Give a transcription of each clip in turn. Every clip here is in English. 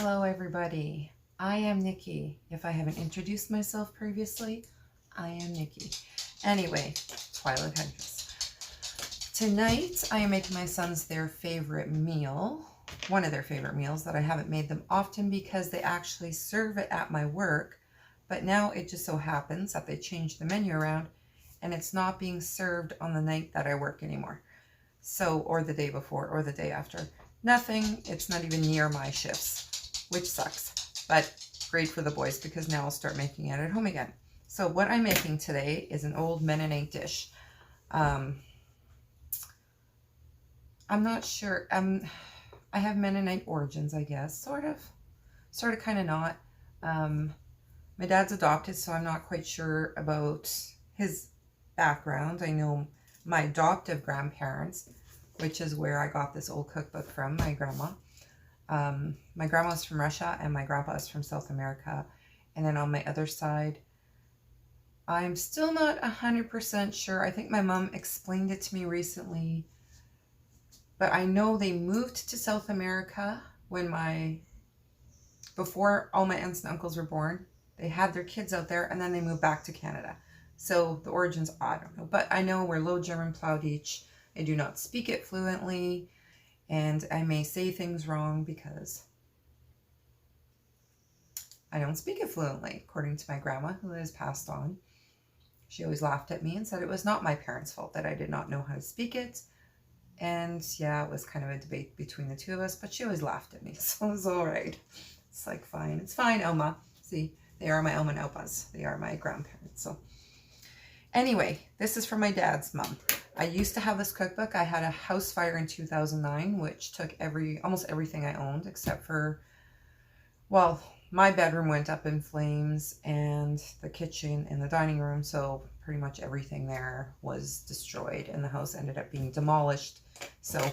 Hello everybody, I am Nikki. If I haven't introduced myself previously, I am Nikki. Anyway, Twilight Huntress. Tonight I am making my sons their favorite meal, one of their favorite meals that I haven't made them often because they actually serve it at my work, but now it just so happens that they changed the menu around and it's not being served on the night that I work anymore. So, or the day before or the day after. Nothing, it's not even near my shifts, which sucks, but great for the boys because now I'll start making it at home again. So what I'm making today is an old Mennonite dish. I'm not sure, I have Mennonite origins, I guess, sort of, kind of not. My dad's adopted, so I'm not quite sure about his background. I know my adoptive grandparents, which is where I got this old cookbook from, my grandma. My grandma's from Russia and my grandpa is from South America. And then on my other side, I'm still not 100% sure. I think my mom explained it to me recently, but I know they moved to South America when before all my aunts and uncles were born. They had their kids out there and then they moved back to Canada. So the origins, I don't know, but I know we're Low German Plauditsch. I do not speak it fluently, and I may say things wrong because I don't speak it fluently, according to my grandma, who has passed on. She always laughed at me and said it was not my parents' fault that I did not know how to speak it. And yeah, it was kind of a debate between the two of us, but she always laughed at me, so it was all right. It's like, fine. It's fine, Oma. See, they are my Oma and Opas. They are my grandparents, so... Anyway, this is from my dad's mom. I used to have this cookbook. I had a house fire in 2009, which took almost everything I owned, except for, well, my bedroom went up in flames and the kitchen and the dining room. So pretty much everything there was destroyed and the house ended up being demolished. So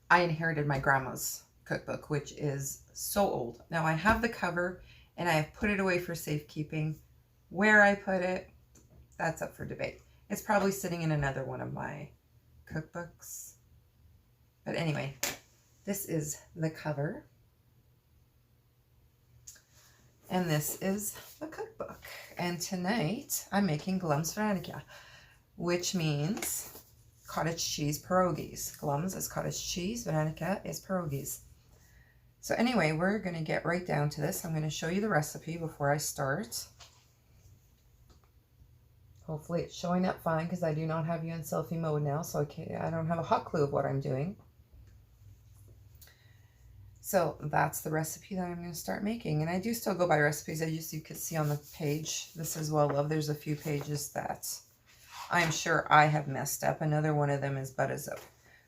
I inherited my grandma's cookbook, which is so old. Now I have the cover and I have put it away for safekeeping. Where I put it, that's up for debate. It's probably sitting in another one of my cookbooks. But anyway, this is the cover. And this is the cookbook. And tonight I'm making Glums Wareneki, which means cottage cheese perogies. Glums is cottage cheese, Wareneki is perogies. So anyway, we're going to get right down to this. I'm going to show you the recipe before I start. Hopefully it's showing up fine because I do not have you in selfie mode now, so I don't have a hot clue of what I'm doing. So that's the recipe that I'm going to start making. And I do still go by recipes. As you can see on the page, this is well loved. There's a few pages that I'm sure I have messed up. Another one of them is Buttazip,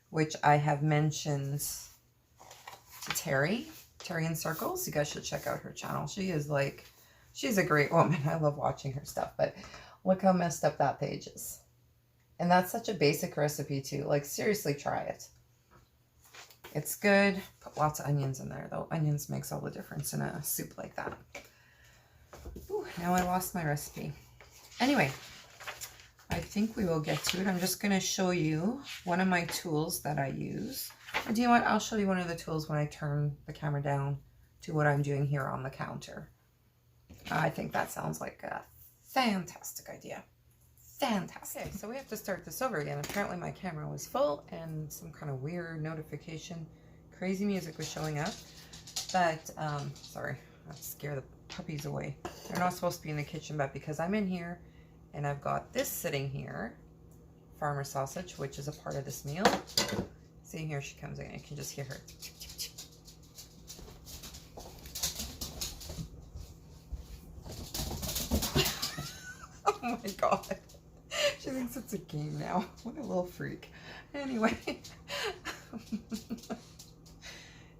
which I have mentioned to Terry in Circles. You guys should check out her channel. She's a great woman. I love watching her stuff, but look how messed up that page is. And that's such a basic recipe too. Like, seriously, try it. It's good. Put lots of onions in there though. Onions makes all the difference in a soup like that. Ooh, now I lost my recipe. Anyway, I think we will get to it. I'm just going to show you one of my tools that I use. Or do you know what? I'll show you one of the tools when I turn the camera down to what I'm doing here on the counter. I think that sounds like a fantastic idea. Fantastic. Okay, so we have to start this over again. Apparently my camera was full and some kind of weird notification. Crazy music was showing up. But, sorry, I'll scare the puppies away. They're not supposed to be in the kitchen, but because I'm in here and I've got this sitting here, farmer sausage, which is a part of this meal. See, here she comes in. I can just hear her. Oh my God. She thinks it's a game now. What a little freak. Anyway.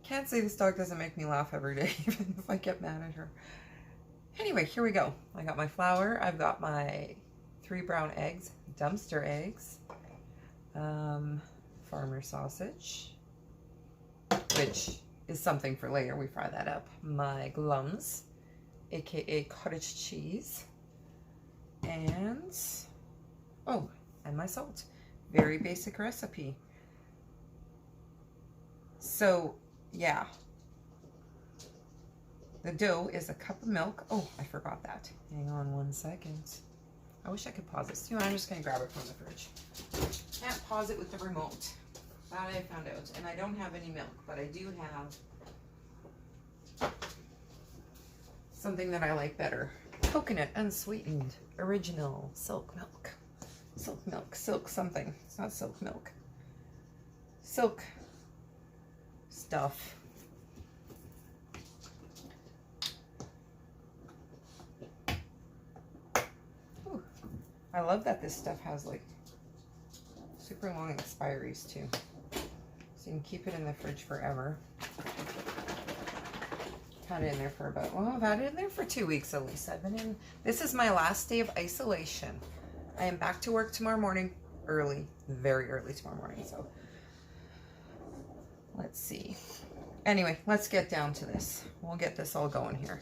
Can't say this dog doesn't make me laugh every day, even if I get mad at her. Anyway, here we go. I got my flour. I've got my 3 brown eggs, dumpster eggs, farmer sausage, which is something for later. We fry that up. My glums, aka cottage cheese, and my salt. Very basic recipe. So yeah, the dough is a cup of milk. Oh, I forgot that. Hang on 1 second. I wish I could pause this. You know, I'm just going to grab it from the fridge. Can't pause it with the remote. That I found out. And I don't have any milk, but I do have something that I like better. Coconut unsweetened original silk milk. Silk milk. Silk something. It's not silk milk. Silk stuff. Ooh. I love that this stuff has like super long expiries too. So you can keep it in the fridge forever. Had it in there for about, well, I've had it in there for 2 weeks at least. I've been in, this is my last day of isolation. I am back to work tomorrow morning, early, very early tomorrow morning, so let's see. Anyway, let's get down to this. We'll get this all going here.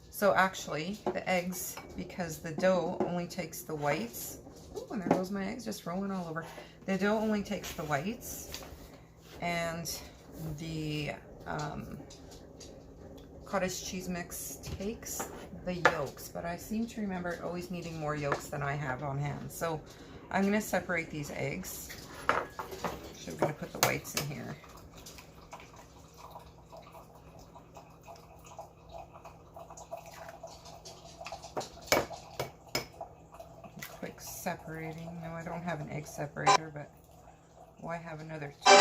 So actually, the eggs, because the dough only takes the whites. Oh, and there goes my eggs just rolling all over. The dough only takes the whites, and the cottage cheese mix takes the yolks, but I seem to remember it always needing more yolks than I have on hand. So I'm going to separate these eggs. So we're going to put the whites in here. Quick separating. No, I don't have an egg separator, but why have another two?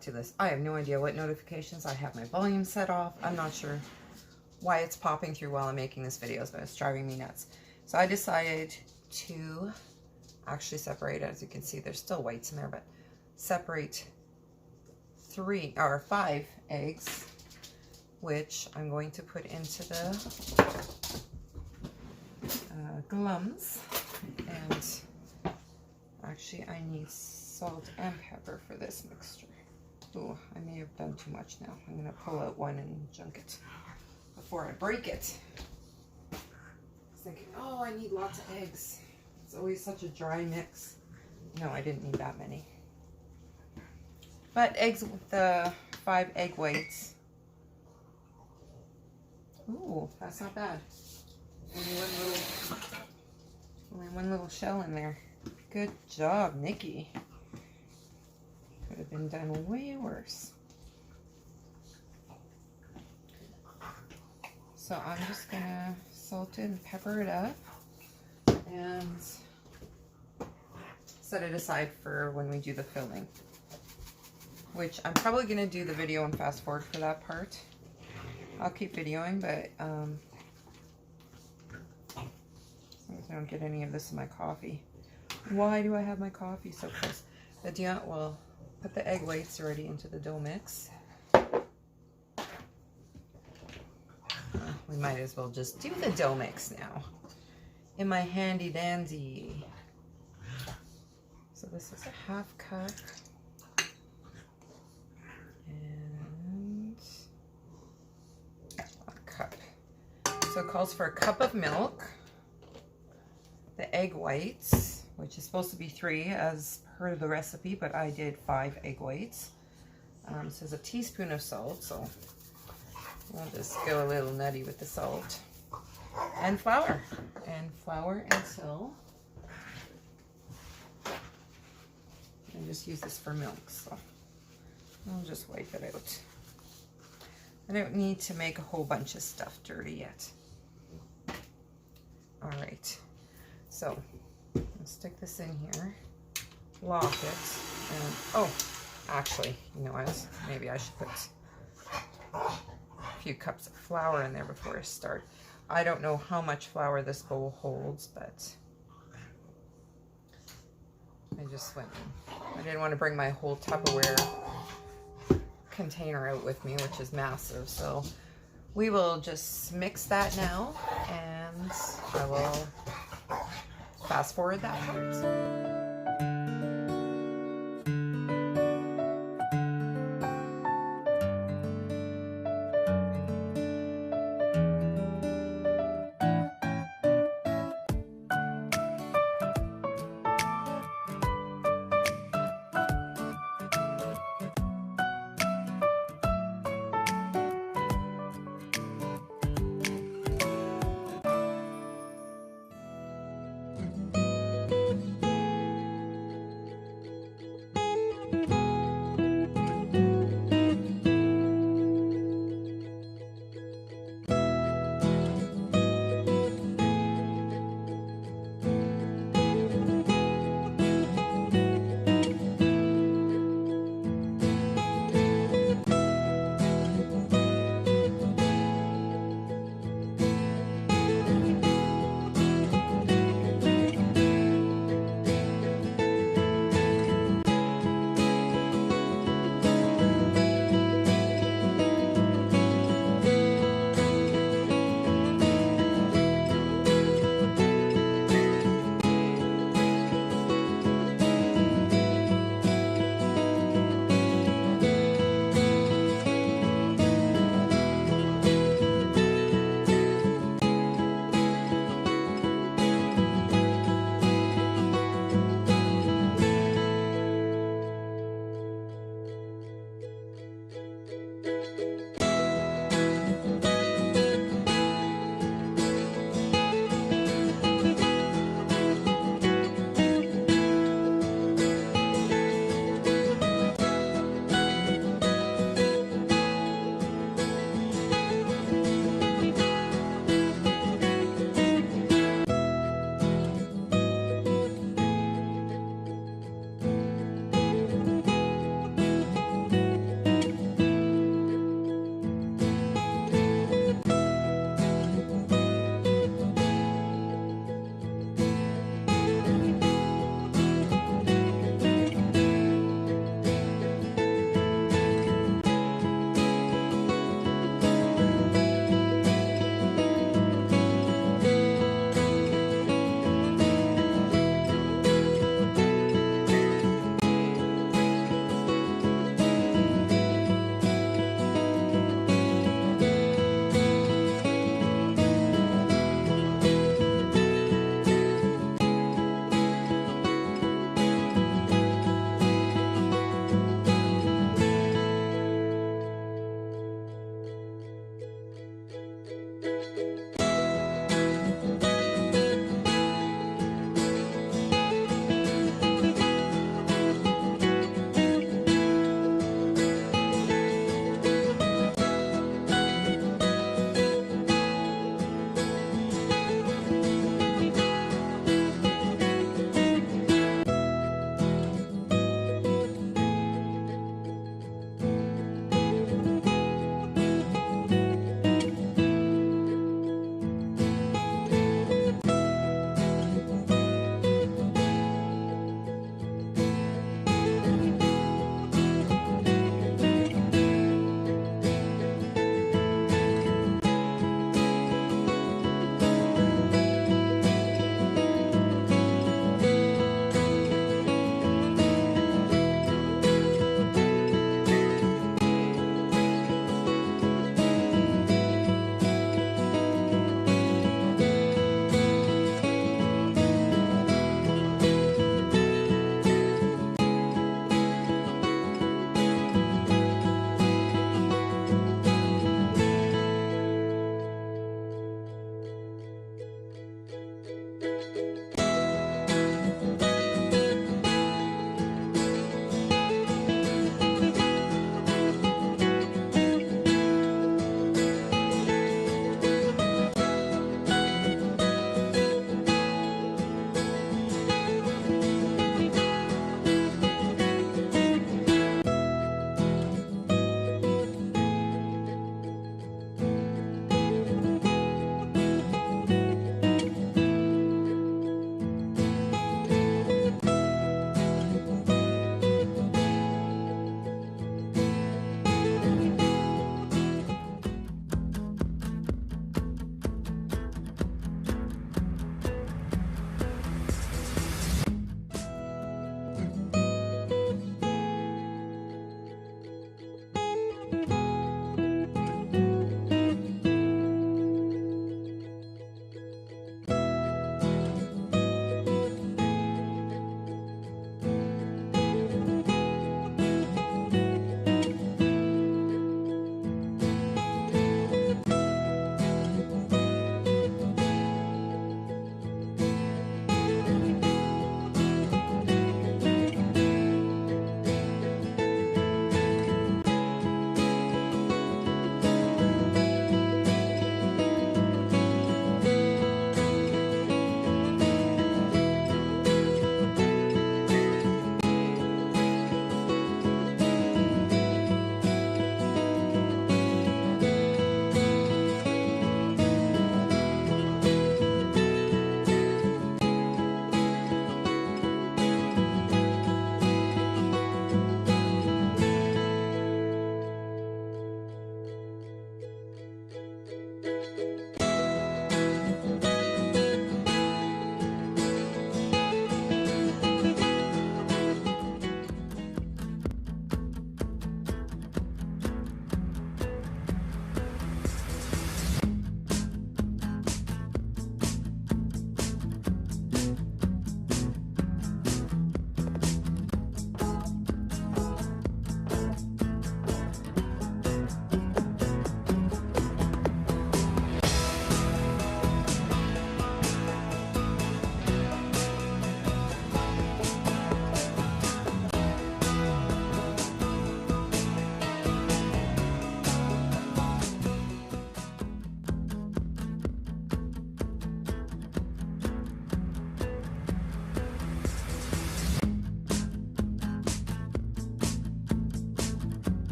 To this. I have no idea what notifications. I have my volume set off. I'm not sure why it's popping through while I'm making this video, but it's driving me nuts. So I decided to actually separate, as you can see, there's still whites in there, but separate 3 or 5 eggs, which I'm going to put into the glums. And actually I need salt and pepper for this mixture. Oh, I may have done too much now. I'm going to pull out one and junk it before I break it. I was thinking, oh, I need lots of eggs. It's always such a dry mix. No, I didn't need that many. But eggs with the 5 egg whites. Ooh, that's not bad. Only one little shell in there. Good job, Niki. Could have been done way worse. So I'm just gonna salt it and pepper it up and set it aside for when we do the filling, which I'm probably gonna do the video and fast forward for that part. I'll keep videoing, but as long as I don't get any of this in my coffee. Why do I have my coffee so close? But yeah, well, put the egg whites already into the dough mix. We might as well just do the dough mix now in my handy dandy. So this is a ½ cup and a cup. So it calls for a cup of milk, the egg whites, which is supposed to be 3 as per the recipe, but I did 5 egg whites. It says a teaspoon of salt, so we'll just go a little nutty with the salt. And flour. And flour until, I just use this for milk, so I'll just wipe it out. I don't need to make a whole bunch of stuff dirty yet. All right, so let's stick this in here, lock it, and oh, actually, you know, maybe I should put a few cups of flour in there before I start. I don't know how much flour this bowl holds, but I just went in. I didn't want to bring my whole Tupperware container out with me, which is massive, so we will just mix that now, and I will fast forward that part.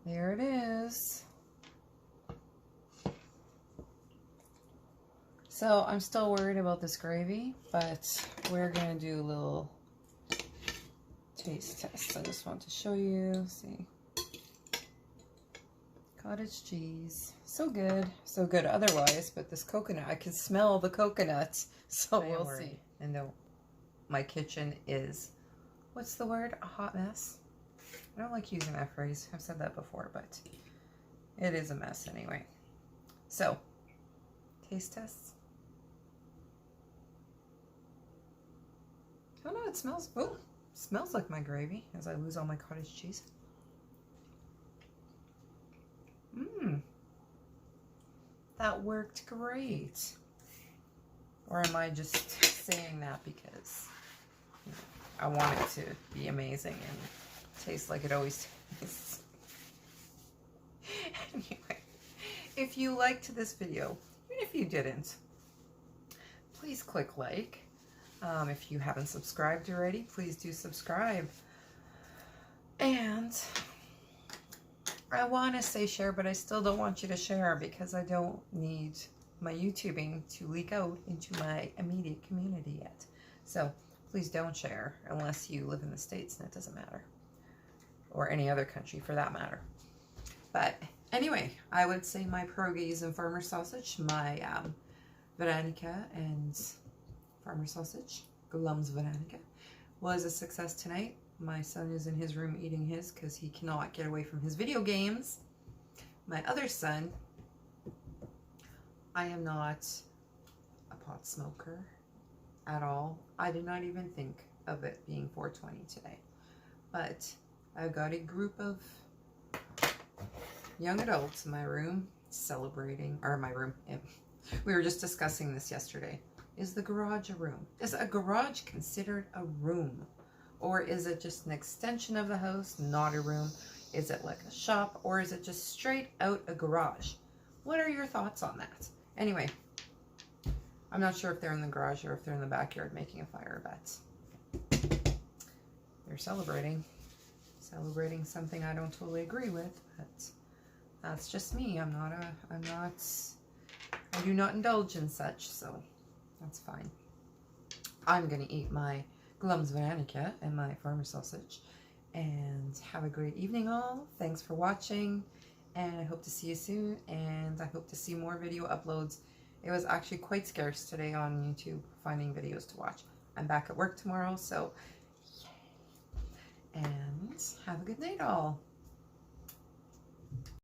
there it is. So I'm still worried about this gravy, but we're gonna do a little taste test. I just want to show you. See, cottage cheese, so good otherwise, but this coconut, I can smell the coconut, so we'll see. And no, my kitchen is, what's the word, a hot mess. I don't like using that phrase, I've said that before, but it is a mess anyway. So taste tests. Oh no, it smells, oh, smells like my gravy as I lose all my cottage cheese. Mmm, that worked great. Or am I just saying that because, you know, I want it to be amazing and taste like it always tastes? Anyway, if you liked this video, even if you didn't, please click like. If you haven't subscribed already, please do subscribe. And I want to say share, but I still don't want you to share because I don't need my YouTubing to leak out into my immediate community yet. So please don't share unless you live in the States, and it doesn't matter. Or any other country for that matter. But anyway, I would say my pierogies and farmer sausage, my Wareneki and farmer sausage, Glums Wareneki, was a success tonight. My son is in his room eating his because he cannot get away from his video games. My other son, I am not a pot smoker at all. I did not even think of it being 420 today. But I've got a group of young adults in my room celebrating, or my room, yeah. We were just discussing this yesterday. Is the garage a room? Is a garage considered a room? Or is it just an extension of the house, not a room? Is it like a shop, or is it just straight out a garage? What are your thoughts on that? Anyway, I'm not sure if they're in the garage or if they're in the backyard making a fire, but they're celebrating something I don't totally agree with, but that's just me. I do not indulge in such, so that's fine. I'm gonna eat my Glums Wareneki and my farmer sausage, and have a great evening all. Thanks for watching, and I hope to see you soon, and I hope to see more video uploads. It was actually quite scarce today on YouTube finding videos to watch. I'm back at work tomorrow, so yay. And have a good night all.